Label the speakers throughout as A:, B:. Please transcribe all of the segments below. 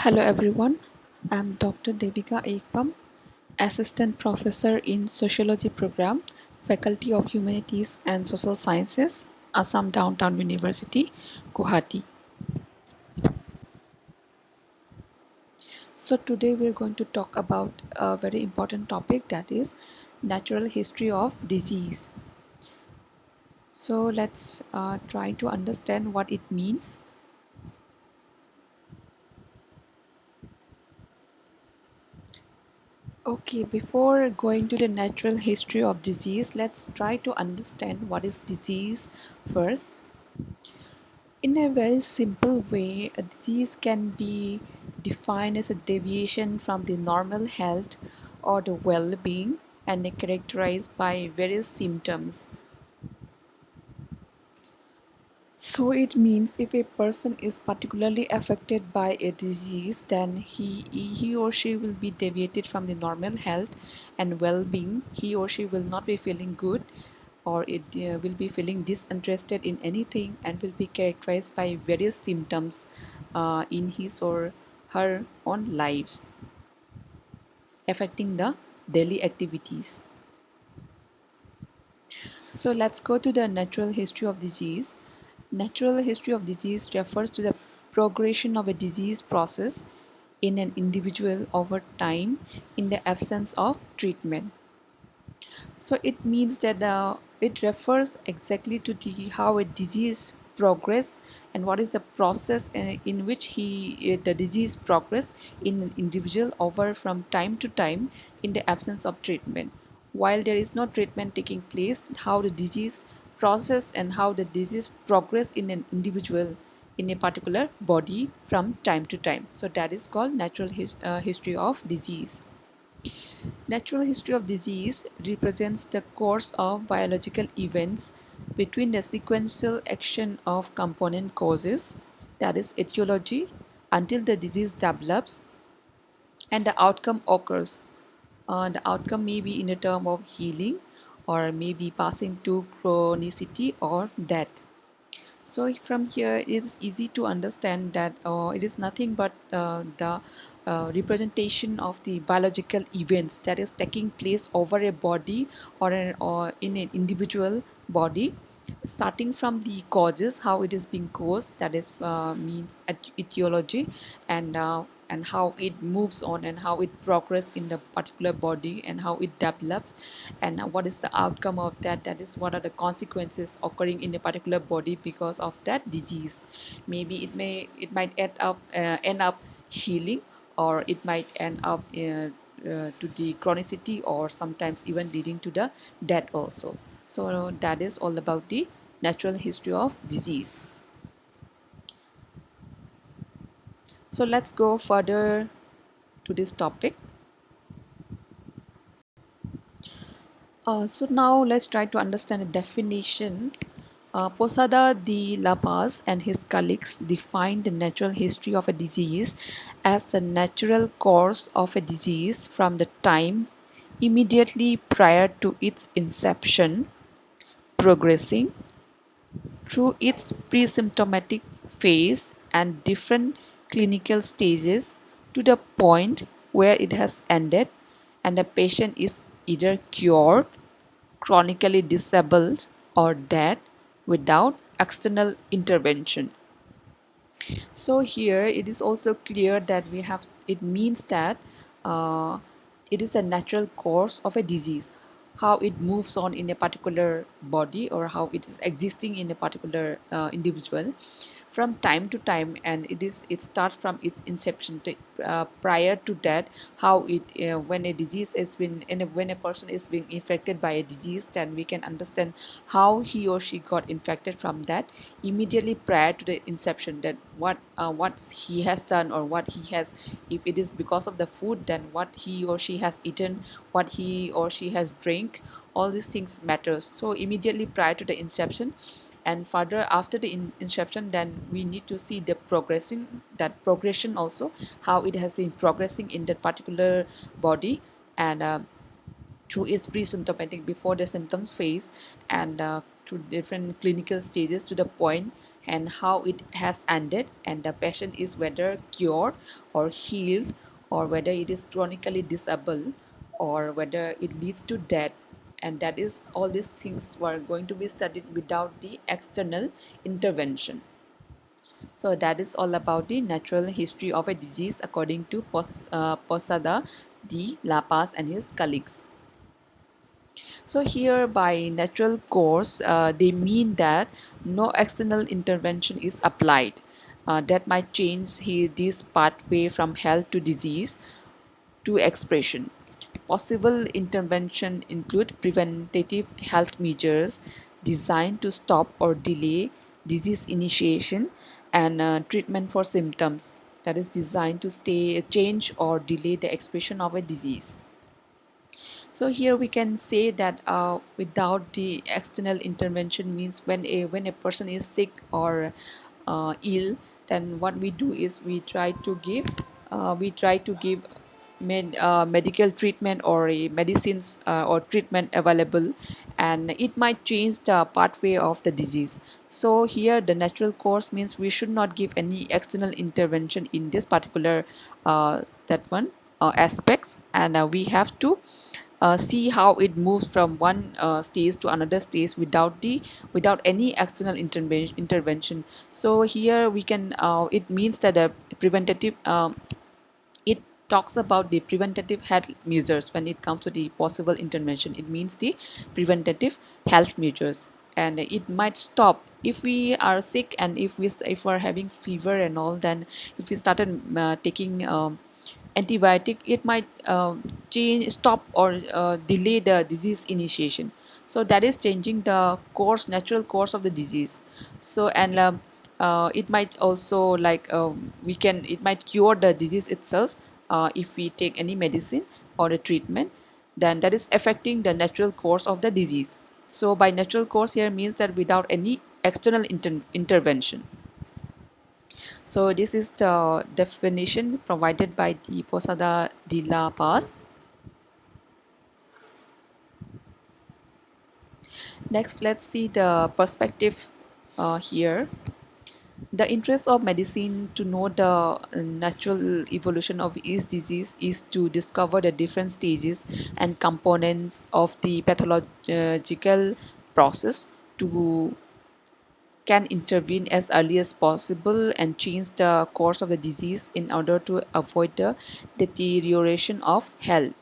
A: Hello everyone, I'm Dr. Devika Ayekpam, Assistant Professor in Sociology Program, Faculty of Humanities and Social Sciences, Assam Downtown University, Guwahati. So today we're going to talk about a very important topic, that is natural history of disease. So let's try to understand what it means. Okay, before going to the natural history of disease, let's try to understand what is disease first. In a very simple way, a disease can be defined as a deviation from the normal health or the well-being and are characterized by various symptoms. So it means if a person is particularly affected by a disease, then he or she will be deviated from the normal health and well-being. He or she will not be feeling good, or it will be feeling disinterested in anything and will be characterized by various symptoms in his or her own lives, affecting the daily activities. So let's go to the natural history of disease. Natural history of disease refers to the progression of a disease process in an individual over time in the absence of treatment. So it means that it refers exactly to how a disease progress and what is the process in which the disease progress in an individual over from time to time in the absence of treatment. While there is no treatment taking place, how the disease process and how the disease progress in an individual in a particular body from time to time. So that is called natural history of disease. Natural history of disease represents the course of biological events between the sequential action of component causes, that is etiology, until the disease develops and the outcome occurs. The outcome may be in the term of healing or maybe passing to chronicity or death. So from here it is easy to understand that it is nothing but the representation of the biological events that is taking place over a body or in an individual body, starting from the causes, how it is being caused, that is means etiology, and how it moves on and how it progresses in the particular body and how it develops, and what is the outcome of that, that is what are the consequences occurring in a particular body because of that disease. Maybe it might end up healing, or it might end up to the chronicity, or sometimes even leading to the death also. So that is all about the natural history of disease. So let's go further to this topic. So now let's try to understand a definition. Posada de la Paz and his colleagues defined the natural history of a disease as the natural course of a disease from the time immediately prior to its inception, progressing through its pre-symptomatic phase and different clinical stages to the point where it has ended and the patient is either cured, chronically disabled, or dead without external intervention. So here it is also clear that it means that uh, it is a natural course of a disease, how it moves on in a particular body or how it is existing in a particular individual from time to time, and it starts from its inception prior to that, how it when a disease has been and when a person is being infected by a disease, then we can understand how he or she got infected from that immediately prior to the inception, that what he has done or what he has, if it is because of the food, then what he or she has eaten, what he or she has drank, all these things matters. So immediately prior to the inception and further after the inception, then we need to see the progression also, how it has been progressing in that particular body, and through its pre-symptomatic, before the symptoms phase, and through different clinical stages to the point and how it has ended, and the patient is whether cured or healed, or whether it is chronically disabled, or whether it leads to death. And that is, all these things were going to be studied without the external intervention. So that is all about the natural history of a disease according to Posada de La Paz and his colleagues. So here by natural course, they mean that no external intervention is applied. That might change this pathway from health to disease to expression. Possible intervention include preventative health measures designed to stop or delay disease initiation, and treatment for symptoms that is designed to change or delay the expression of a disease. So here we can say that without the external intervention means when a person is sick or ill, then what we do is we try to give medical treatment or a medicines or treatment available, and it might change the pathway of the disease. So here the natural course means we should not give any external intervention in this particular that one aspects, and we have to see how it moves from one stage to another stage without any external intervention. So here we can it means that the preventative it talks about the preventative health measures. When it comes to the possible intervention, it means the preventative health measures, and it might stop if we are sick, and if we're having fever and all, then if we started taking antibiotic, it might change stop or delay the disease initiation. So that is changing the natural course of the disease. So and it might also like it might cure the disease itself if we take any medicine or a treatment, then that is affecting the natural course of the disease. So by natural course here means that without any external intervention. So this is the definition provided by the Posada de la Paz. Next, let's see the perspective here. The interest of medicine to know the natural evolution of each disease is to discover the different stages and components of the pathological process, to can intervene as early as possible and change the course of the disease in order to avoid the deterioration of health.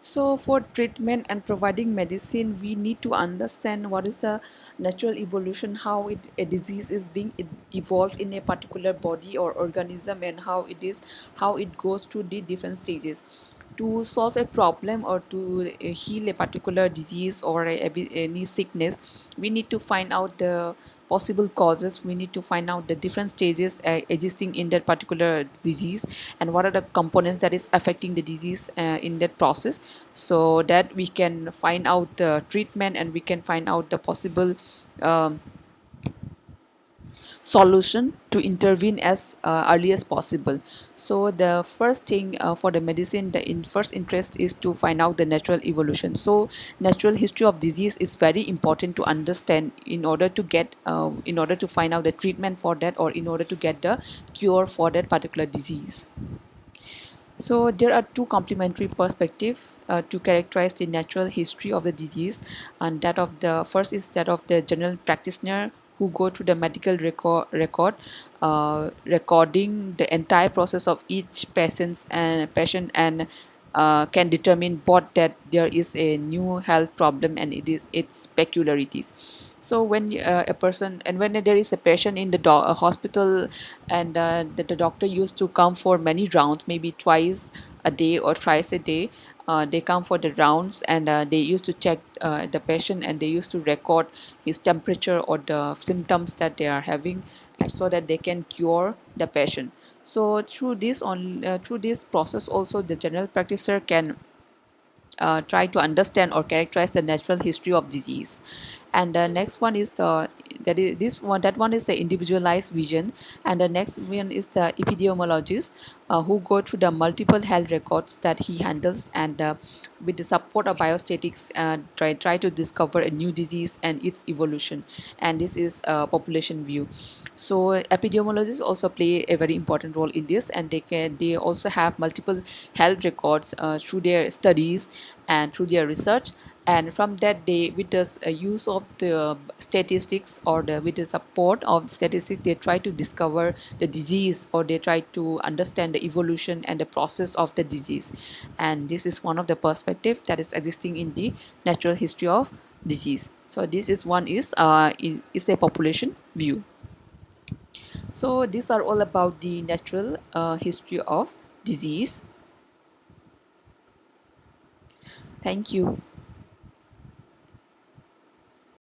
A: So for treatment and providing medicine, we need to understand what is the natural evolution, how a disease is being evolved in a particular body or organism, and how it goes through the different stages. To solve a problem or to heal a particular disease or any sickness, we need to find out the possible causes. We need to find out the different stages existing in that particular disease, and what are the components that is affecting the disease in that process, so that we can find out the treatment and we can find out the possible um, solution to intervene as early as possible. So the first thing for the medicine, the first interest is to find out the natural evolution. So natural history of disease is very important to understand in order to get in order to find out the treatment for that, or in order to get the cure for that particular disease. So there are two complementary perspectives to characterize the natural history of the disease, and that of the first is that of the general practitioner who go to the medical recording the entire process of each patient and can determine what that there is a new health problem and it is its peculiarities. So when a person, and when there is a patient in the hospital, and the doctor used to come for many rounds, maybe twice a day or thrice a day, they come for the rounds, and they used to check the patient, and they used to record his temperature or the symptoms that they are having, so that they can cure the patient. So through this process also, the general practitioner can try to understand or characterize the natural history of disease. And the next one is that one is the individualized vision, and the next one is the epidemiologist who go through the multiple health records that he handles, and with the support of biostatics try to discover a new disease and its evolution. And this is a population view. So epidemiologists also play a very important role in this, and they also have multiple health records through their studies and through their research. And from that, they, with the use of the statistics, or with the support of statistics, they try to discover the disease, or they try to understand the evolution and the process of the disease. And this is one of the perspective that is existing in the natural history of disease. So this is one is a population view. So these are all about the natural history of disease. Thank you.